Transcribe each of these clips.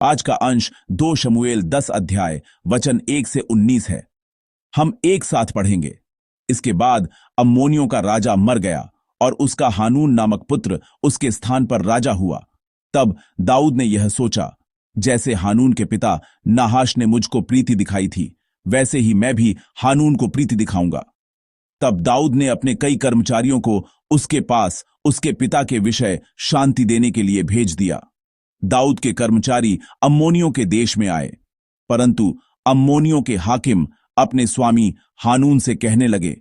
आज का अंश 2 शमूएल 10 अध्याय वचन 1 से 19 है। हम एक साथ पढ़ेंगे। इसके बाद अम्मोनियों का राजा मर गया और उसका हानून नामक पुत्र उसके स्थान पर राजा हुआ। तब दाऊद ने यह सोचा, जैसे हानून के पिता नाहाश ने मुझको प्रीति दिखाई थी, वैसे ही मैं भी हानून को प्रीति दिखाऊंगा। तब दाऊद ने अपने कई कर्मचारियों को उसके पास उसके पिता के विषय शांति देने के लिए भेज दिया। दाऊद के कर्मचारी अम्मोनियों के देश में आए, परंतु अम्मोनियों के हाकिम अपने स्वामी हानून से कहने लगे,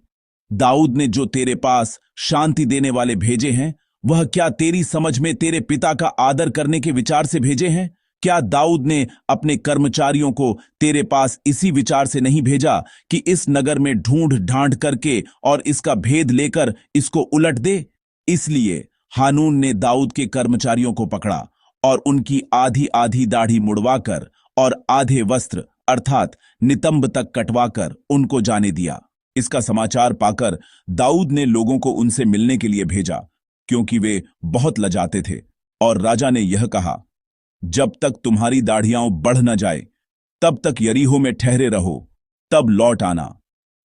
दाऊद ने जो तेरे पास शांति देने वाले भेजे हैं, वह क्या तेरी समझ में तेरे पिता का आदर करने के विचार से भेजे हैं? क्या दाऊद ने अपने कर्मचारियों को तेरे पास इसी विचार से नहीं भेजा कि इस नगर में ढूंढ ढांढ करके और इसका भेद लेकर इसको उलट दे? इसलिए हानून ने दाऊद के कर्मचारियों को पकड़ा और उनकी आधी आधी दाढ़ी मुड़वाकर और आधे वस्त्र अर्थात नितंब तक कटवाकर उनको जाने दिया। इसका समाचार पाकर दाऊद ने लोगों को उनसे मिलने के लिए भेजा, क्योंकि वे बहुत लजाते थे। और राजा ने यह कहा, जब तक तुम्हारी दाढ़ियां बढ़ न जाए तब तक यरीहो में ठहरे रहो, तब लौट आना।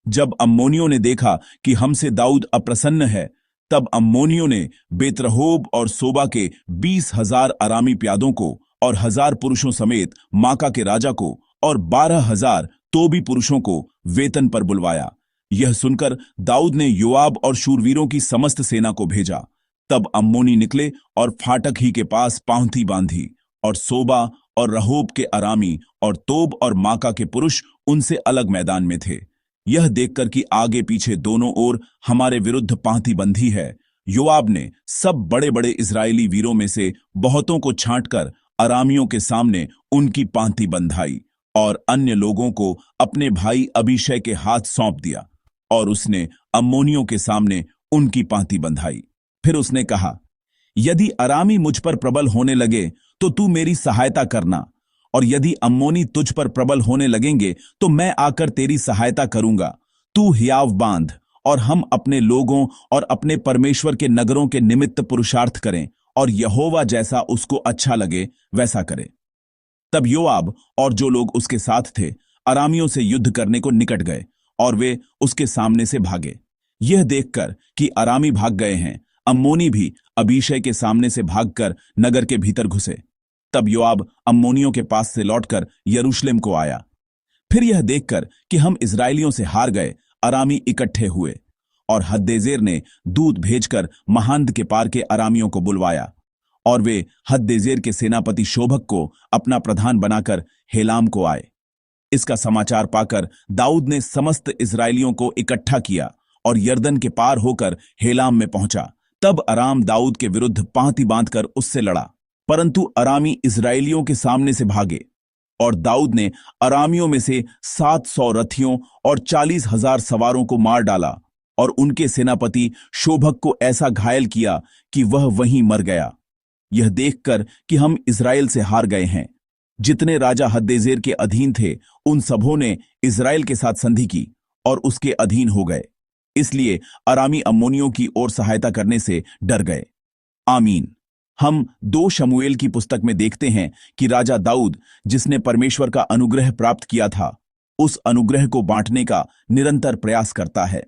जब अम्मोनियों ने देखा कि हमसे दाऊद अप्रसन्न है, तब अम्मोनियों ने बेतरहोब और सोबा के 20,000 अरामी प्यादों को और 1,000 पुरुषों समेत माका के राजा को और 12,000 तोबी पुरुषों को वेतन पर बुलवाया। यह सुनकर दाऊद ने योआब और शूरवीरों की समस्त सेना को भेजा। तब अम्मोनी निकले और फाटक ही के पास पांवती बांधी, और सोबा और रहोब के अरामी और तोब और माका के पुरुष उनसे अलग मैदान में थे। यह देखकर कि आगे पीछे दोनों ओर हमारे विरुद्ध पांति बंधी है, योआब ने सब बड़े बड़े इस्राएली वीरों में से बहुतों को छांटकर अरामियों के सामने उनकी पांति बंधाई और अन्य लोगों को अपने भाई अबीशै के हाथ सौंप दिया, और उसने अम्मोनियों के सामने उनकी पांति बंधाई। फिर उसने कहा, यदि अरामी मुझ पर प्रबल होने लगे तो तू मेरी सहायता करना, और यदि अम्मोनी तुझ पर प्रबल होने लगेंगे तो मैं आकर तेरी सहायता करूंगा। तू हियाव बांध और हम अपने लोगों और अपने परमेश्वर के नगरों के निमित्त पुरुषार्थ करें, और यहोवा जैसा उसको अच्छा लगे वैसा करे। तब योआब और जो लोग उसके साथ थे अरामियों से युद्ध करने को निकट गए, और वे उसके सामने से भागे। यह देखकर कि अरामी भाग गए हैं, अम्मोनी भी अबीशै के सामने से भागकर नगर के भीतर घुसे। तब योआब अम्मोनियों के पास से लौटकर यरूशलेम को आया। फिर यह देखकर कि हम इस्राएलियों से हार गए, अरामी इकट्ठे हुए, और हद्देजेर ने दूत भेजकर महानद के पार के अरामियों को बुलवाया, और वे हद्देजेर के सेनापति शोभक को अपना प्रधान बनाकर हेलाम को आए। इसका समाचार पाकर दाऊद ने समस्त इस्राएलियों को इकट्ठा किया और यरदन के पार होकर हेलाम में पहुंचा। तब अराम दाऊद के विरुद्ध पांति बांधकर उससे लड़ा, परंतु अरामी इस्राएलियों के सामने से भागे, और दाऊद ने अरामियों में से 700 रथियों और 40,000 सवारों को मार डाला, और उनके सेनापति शोभक को ऐसा घायल किया कि वह वहीं मर गया। यह देखकर कि हम इस्राएल से हार गए हैं, जितने राजा हद्देजेर के अधीन थे उन सबों ने इस्राएल के साथ संधि की और उसके अधीन हो गए। इसलिए अरामी अम्मोनियों की ओर सहायता करने से डर गए। आमीन। हम 2 शमूएल की पुस्तक में देखते हैं कि राजा दाऊद, जिसने परमेश्वर का अनुग्रह प्राप्त किया था, उस अनुग्रह को बांटने का निरंतर प्रयास करता है।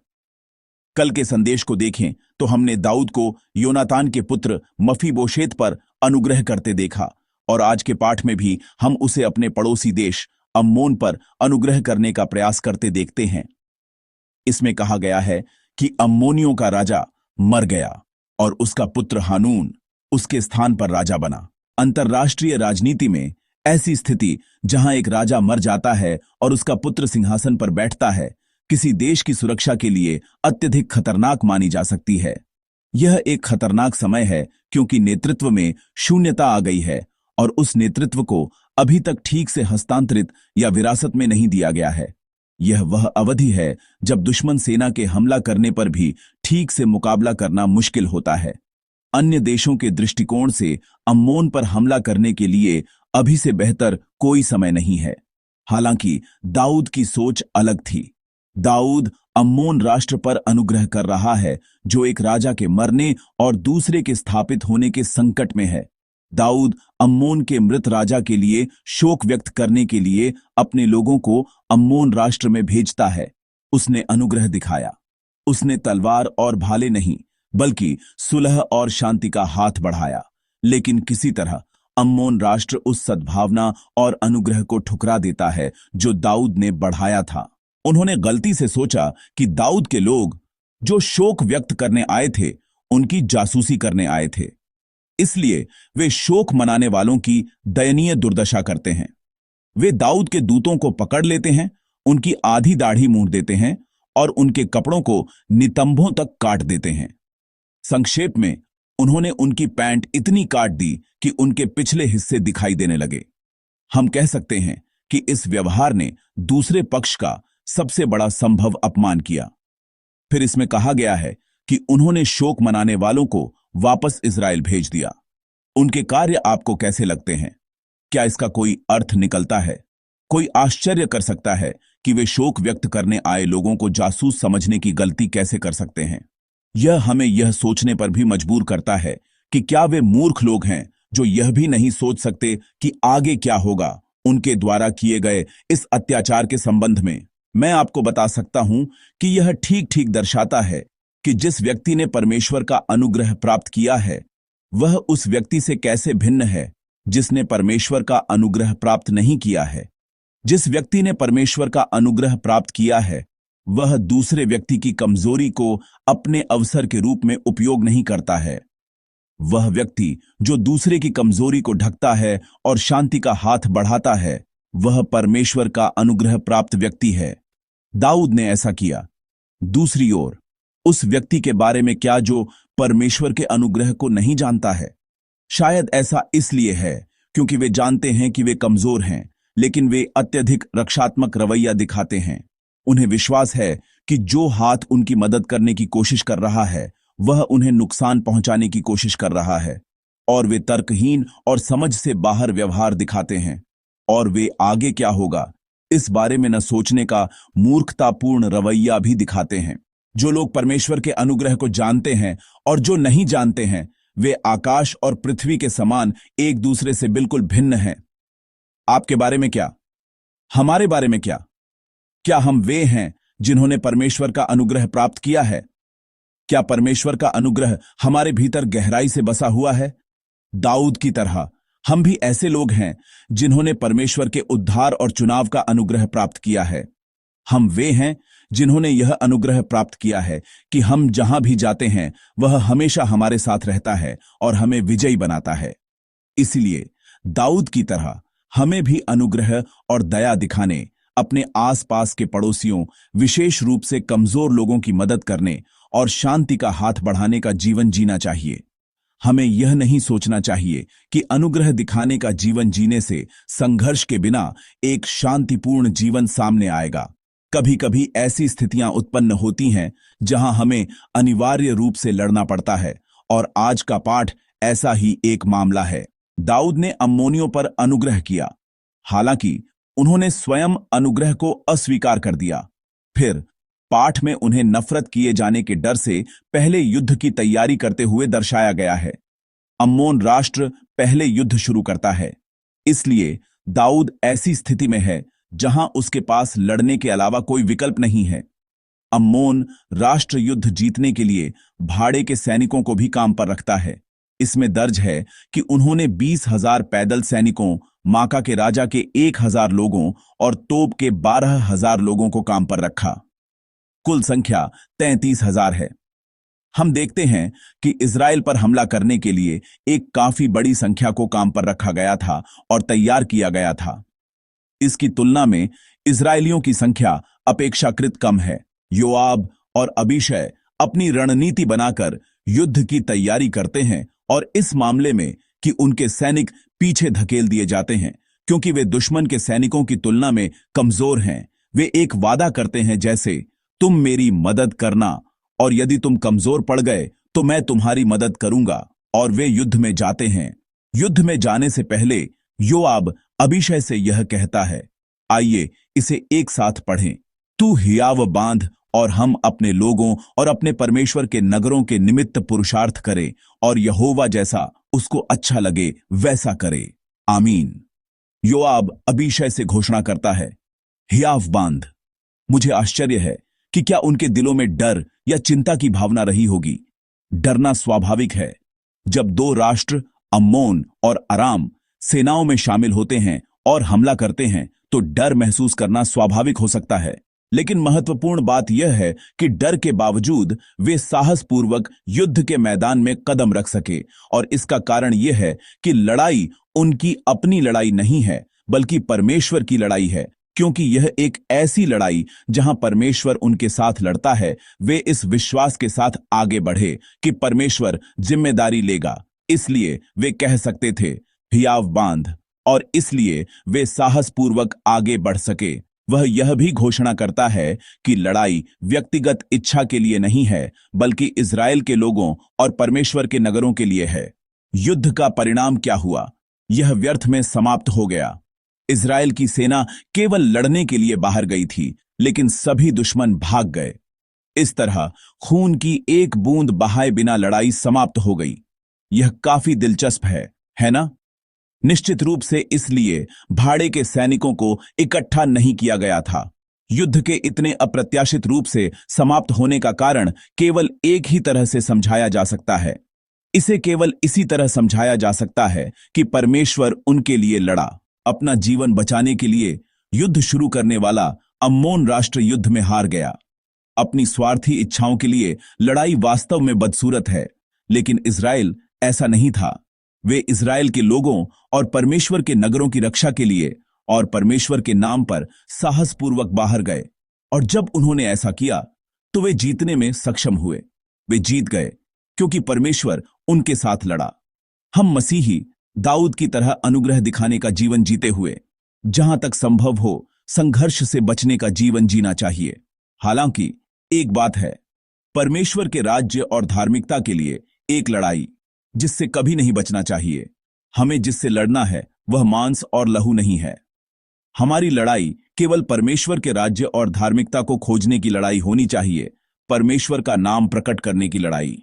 कल के संदेश को देखें तो हमने दाऊद को योनातान के पुत्र मफीबोशेत पर अनुग्रह करते देखा, और आज के पाठ में भी हम उसे अपने पड़ोसी देश अम्मोन पर अनुग्रह करने का प्रयास करते देखते हैं। इसमें कहा गया है कि अम्मोनियों का राजा मर गया और उसका पुत्र हानून उसके स्थान पर राजा बना। अंतर्राष्ट्रीय राजनीति में ऐसी स्थिति जहां एक राजा मर जाता है और उसका पुत्र सिंहासन पर बैठता है, किसी देश की सुरक्षा के लिए अत्यधिक खतरनाक मानी जा सकती है। यह एक खतरनाक समय है क्योंकि नेतृत्व में शून्यता आ गई है, और उस नेतृत्व को अभी तक ठीक से हस्तांतरित या विरासत में नहीं दिया गया है। यह वह अवधि है जब दुश्मन सेना के हमला करने पर भी ठीक से मुकाबला करना मुश्किल होता है। अन्य देशों के दृष्टिकोण से अम्मोन पर हमला करने के लिए अभी से बेहतर कोई समय नहीं है। हालांकि दाऊद की सोच अलग थी। दाऊद अम्मोन राष्ट्र पर अनुग्रह कर रहा है जो एक राजा के मरने और दूसरे के स्थापित होने के संकट में है। दाऊद अम्मोन के मृत राजा के लिए शोक व्यक्त करने के लिए अपने लोगों को अम्मोन राष्ट्र में भेजता है। उसने अनुग्रह दिखाया। उसने तलवार और भाले नहीं बल्कि सुलह और शांति का हाथ बढ़ाया। लेकिन किसी तरह अम्मोन राष्ट्र उस सद्भावना और अनुग्रह को ठुकरा देता है जो दाऊद ने बढ़ाया था। उन्होंने गलती से सोचा कि दाऊद के लोग जो शोक व्यक्त करने आए थे उनकी जासूसी करने आए थे, इसलिए वे शोक मनाने वालों की दयनीय दुर्दशा करते हैं। वे दाऊद के दूतों को पकड़ लेते हैं, उनकी आधी दाढ़ी मूंड देते हैं और उनके कपड़ों को नितंबों तक काट देते हैं। संक्षेप में, उन्होंने उनकी पैंट इतनी काट दी कि उनके पिछले हिस्से दिखाई देने लगे। हम कह सकते हैं कि इस व्यवहार ने दूसरे पक्ष का सबसे बड़ा संभव अपमान किया। फिर इसमें कहा गया है कि उन्होंने शोक मनाने वालों को वापस इज़राइल भेज दिया। उनके कार्य आपको कैसे लगते हैं? क्या इसका कोई अर्थ निकलता है? कोई आश्चर्य कर सकता है कि वे शोक व्यक्त करने आए लोगों को जासूस समझने की गलती कैसे कर सकते हैं? यह हमें यह सोचने पर भी मजबूर करता है कि क्या वे मूर्ख लोग हैं जो यह भी नहीं सोच सकते कि आगे क्या होगा उनके द्वारा किए गए इस अत्याचार के संबंध में। मैं आपको बता सकता हूं कि यह ठीक ठीक दर्शाता है कि जिस व्यक्ति ने परमेश्वर का अनुग्रह प्राप्त किया है वह उस व्यक्ति से कैसे भिन्न है जिसने परमेश्वर का अनुग्रह प्राप्त नहीं किया है। जिस व्यक्ति ने परमेश्वर का अनुग्रह प्राप्त किया है वह दूसरे व्यक्ति की कमजोरी को अपने अवसर के रूप में उपयोग नहीं करता है। वह व्यक्ति जो दूसरे की कमजोरी को ढकता है और शांति का हाथ बढ़ाता है वह परमेश्वर का अनुग्रह प्राप्त व्यक्ति है। दाऊद ने ऐसा किया। दूसरी ओर, उस व्यक्ति के बारे में क्या जो परमेश्वर के अनुग्रह को नहीं जानता है? शायद ऐसा इसलिए है क्योंकि वे जानते हैं कि वे कमजोर हैं, लेकिन वे अत्यधिक रक्षात्मक रवैया दिखाते हैं। उन्हें विश्वास है कि जो हाथ उनकी मदद करने की कोशिश कर रहा है वह उन्हें नुकसान पहुंचाने की कोशिश कर रहा है, और वे तर्कहीन और समझ से बाहर व्यवहार दिखाते हैं। और वे आगे क्या होगा इस बारे में न सोचने का मूर्खतापूर्ण रवैया भी दिखाते हैं। जो लोग परमेश्वर के अनुग्रह को जानते हैं और जो नहीं जानते हैं वे आकाश और पृथ्वी के समान एक दूसरे से बिल्कुल भिन्न हैं। आपके बारे में क्या? हमारे बारे में क्या? क्या हम वे हैं जिन्होंने परमेश्वर का अनुग्रह प्राप्त किया है? क्या परमेश्वर का अनुग्रह हमारे भीतर गहराई से बसा हुआ है? दाऊद की तरह हम भी ऐसे लोग हैं जिन्होंने परमेश्वर के उद्धार और चुनाव का अनुग्रह प्राप्त किया है। हम वे हैं जिन्होंने यह अनुग्रह प्राप्त किया है कि हम जहां भी जाते हैं वह हमेशा हमारे साथ रहता है और हमें विजयी बनाता है। इसलिए दाऊद की तरह हमें भी अनुग्रह और दया दिखाने, अपने आसपास के पड़ोसियों, विशेष रूप से कमजोर लोगों की मदद करने और शांति का हाथ बढ़ाने का जीवन जीना चाहिए। हमें यह नहीं सोचना चाहिए कि अनुग्रह दिखाने का जीवन जीने से संघर्ष के बिना एक शांतिपूर्ण जीवन सामने आएगा। कभी कभी ऐसी स्थितियां उत्पन्न होती हैं जहां हमें अनिवार्य रूप से लड़ना पड़ता है, और आज का पाठ ऐसा ही एक मामला है। दाऊद ने अम्मोनियों पर अनुग्रह किया, हालांकि उन्होंने स्वयं अनुग्रह को अस्वीकार कर दिया। फिर पाठ में उन्हें नफरत किए जाने के डर से पहले युद्ध की तैयारी करते हुए दर्शाया गया है। अम्मोन राष्ट्र पहले युद्ध शुरू करता है, इसलिए दाऊद ऐसी स्थिति में है जहां उसके पास लड़ने के अलावा कोई विकल्प नहीं है। अम्मोन राष्ट्र युद्ध जीतने के लिए भाड़े के सैनिकों को भी काम पर रखता है। इसमें दर्ज है कि उन्होंने 20,000 पैदल सैनिकों, माका के राजा के 1,000 लोगों और तोप के 12,000 लोगों को काम पर रखा। कुल संख्या 33,000 है। हम देखते हैं कि इज़राइल पर हमला करने के लिए एक काफी बड़ी संख्या को काम पर रखा गया था और तैयार किया गया था। इसकी तुलना में इज़राइलियों की संख्या अपेक्षाकृत कम है। योआब और अबीशै अपनी रणनीति बनाकर युद्ध की तैयारी करते हैं, और इस मामले में कि उनके सैनिक पीछे धकेल दिए जाते हैं क्योंकि वे दुश्मन के सैनिकों की तुलना में कमजोर हैं। वे एक वादा करते हैं जैसे, तुम मेरी मदद करना और यदि तुम कमजोर पड़ गए तो मैं तुम्हारी मदद करूंगा, और वे युद्ध में जाते हैं। युद्ध में जाने से पहले योआब अबीशै से यह कहता है। आइए इसे एक साथ पढ़ें। तू हियाव बांध और हम अपने लोगों और अपने परमेश्वर के नगरों के निमित्त पुरुषार्थ करें और यहोवा जैसा उसको अच्छा लगे वैसा करे। आमीन। योआब अबीशै से घोषणा करता है, हियाव बांध। मुझे आश्चर्य है कि क्या उनके दिलों में डर या चिंता की भावना रही होगी। डरना स्वाभाविक है। जब दो राष्ट्र अम्मोन और अराम सेनाओं में शामिल होते हैं और हमला करते हैं तो डर महसूस करना स्वाभाविक हो सकता है। लेकिन महत्वपूर्ण बात यह है कि डर के बावजूद वे साहसपूर्वक युद्ध के मैदान में कदम रख सके, और इसका कारण यह है कि लड़ाई उनकी अपनी लड़ाई नहीं है बल्कि परमेश्वर की लड़ाई है। क्योंकि यह एक ऐसी लड़ाई जहां परमेश्वर उनके साथ लड़ता है, वे इस विश्वास के साथ आगे बढ़े कि परमेश्वर जिम्मेदारी लेगा। इसलिए वे कह सकते थे, हियाव बांध, और इसलिए वे साहसपूर्वक आगे बढ़ सके। वह यह भी घोषणा करता है कि लड़ाई व्यक्तिगत इच्छा के लिए नहीं है बल्कि इज़राइल के लोगों और परमेश्वर के नगरों के लिए है। युद्ध का परिणाम क्या हुआ? यह व्यर्थ में समाप्त हो गया। इज़राइल की सेना केवल लड़ने के लिए बाहर गई थी, लेकिन सभी दुश्मन भाग गए। इस तरह खून की एक बूंद बहाए बिना लड़ाई समाप्त हो गई। यह काफी दिलचस्प है ना? निश्चित रूप से इसलिए भाड़े के सैनिकों को इकट्ठा नहीं किया गया था। युद्ध के इतने अप्रत्याशित रूप से समाप्त होने का कारण केवल एक ही तरह से समझाया जा सकता है। इसे केवल इसी तरह समझाया जा सकता है कि परमेश्वर उनके लिए लड़ा। अपना जीवन बचाने के लिए युद्ध शुरू करने वाला अम्मोन राष्ट्र युद्ध में हार गया। अपनी स्वार्थी इच्छाओं के लिए लड़ाई वास्तव में बदसूरत है, लेकिन इज़राइल ऐसा नहीं था। वे इज़राइल के लोगों और परमेश्वर के नगरों की रक्षा के लिए और परमेश्वर के नाम पर साहसपूर्वक बाहर गए, और जब उन्होंने ऐसा किया तो वे जीतने में सक्षम हुए। वे जीत गए क्योंकि परमेश्वर उनके साथ लड़ा। हम मसीही दाऊद की तरह अनुग्रह दिखाने का जीवन जीते हुए जहां तक संभव हो संघर्ष से बचने का जीवन जीना चाहिए। हालांकि एक बात है, परमेश्वर के राज्य और धार्मिकता के लिए एक लड़ाई जिससे कभी नहीं बचना चाहिए। हमें जिससे लड़ना है वह मांस और लहू नहीं है। हमारी लड़ाई केवल परमेश्वर के राज्य और धार्मिकता को खोजने की लड़ाई होनी चाहिए, परमेश्वर का नाम प्रकट करने की लड़ाई।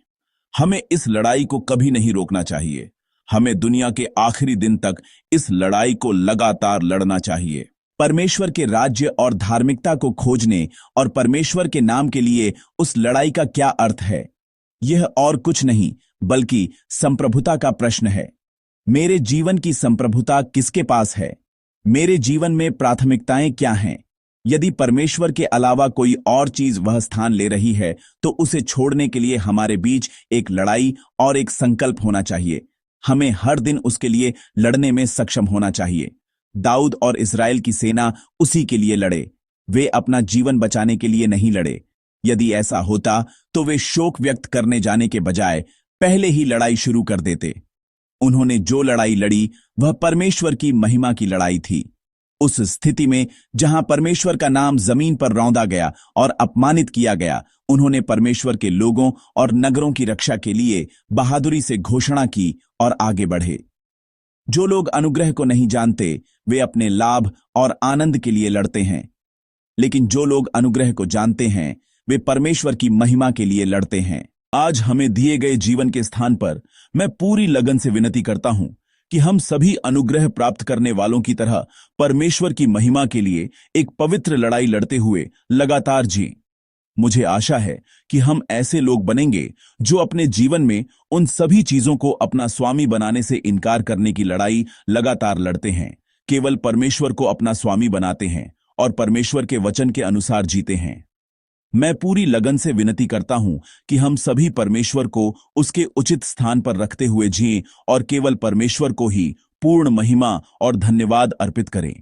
हमें इस लड़ाई को कभी नहीं रोकना चाहिए। हमें दुनिया के आखिरी दिन तक इस लड़ाई को लगातार लड़ना चाहिए। परमेश्वर के राज्य और धार्मिकता को खोजने और परमेश्वर के नाम के लिए उस लड़ाई का क्या अर्थ है? यह और कुछ नहीं बल्कि संप्रभुता का प्रश्न है। मेरे जीवन की संप्रभुता किसके पास है? मेरे जीवन में प्राथमिकताएं क्या हैं? यदि परमेश्वर के अलावा कोई और चीज वह स्थान ले रही है तो उसे छोड़ने के लिए हमारे बीच एक लड़ाई और एक संकल्प होना चाहिए। हमें हर दिन उसके लिए लड़ने में सक्षम होना चाहिए। दाऊद और इज़राइल की सेना उसी के लिए लड़े। वे अपना जीवन बचाने के लिए नहीं लड़े। यदि ऐसा होता तो वे शोक व्यक्त करने जाने के बजाय पहले ही लड़ाई शुरू कर देते। उन्होंने जो लड़ाई लड़ी वह परमेश्वर की महिमा की लड़ाई थी। उस स्थिति में जहां परमेश्वर का नाम जमीन पर रौंदा गया और अपमानित किया गया, उन्होंने परमेश्वर के लोगों और नगरों की रक्षा के लिए बहादुरी से घोषणा की और आगे बढ़े। जो लोग अनुग्रह को नहीं जानते वे अपने लाभ और आनंद के लिए लड़ते हैं, लेकिन जो लोग अनुग्रह को जानते हैं वे परमेश्वर की महिमा के लिए लड़ते हैं। आज हमें दिए गए जीवन के स्थान पर मैं पूरी लगन से विनती करता हूं कि हम सभी अनुग्रह प्राप्त करने वालों की तरह परमेश्वर की महिमा के लिए एक पवित्र लड़ाई लड़ते हुए लगातार जिएं। मुझे आशा है कि हम ऐसे लोग बनेंगे जो अपने जीवन में उन सभी चीजों को अपना स्वामी बनाने से इनकार करने की लड़ाई लगातार लड़ते हैं, केवल परमेश्वर को अपना स्वामी बनाते हैं और परमेश्वर के वचन के अनुसार जीते हैं। मैं पूरी लगन से विनती करता हूं कि हम सभी परमेश्वर को उसके उचित स्थान पर रखते हुए जिएं और केवल परमेश्वर को ही पूर्ण महिमा और धन्यवाद अर्पित करें।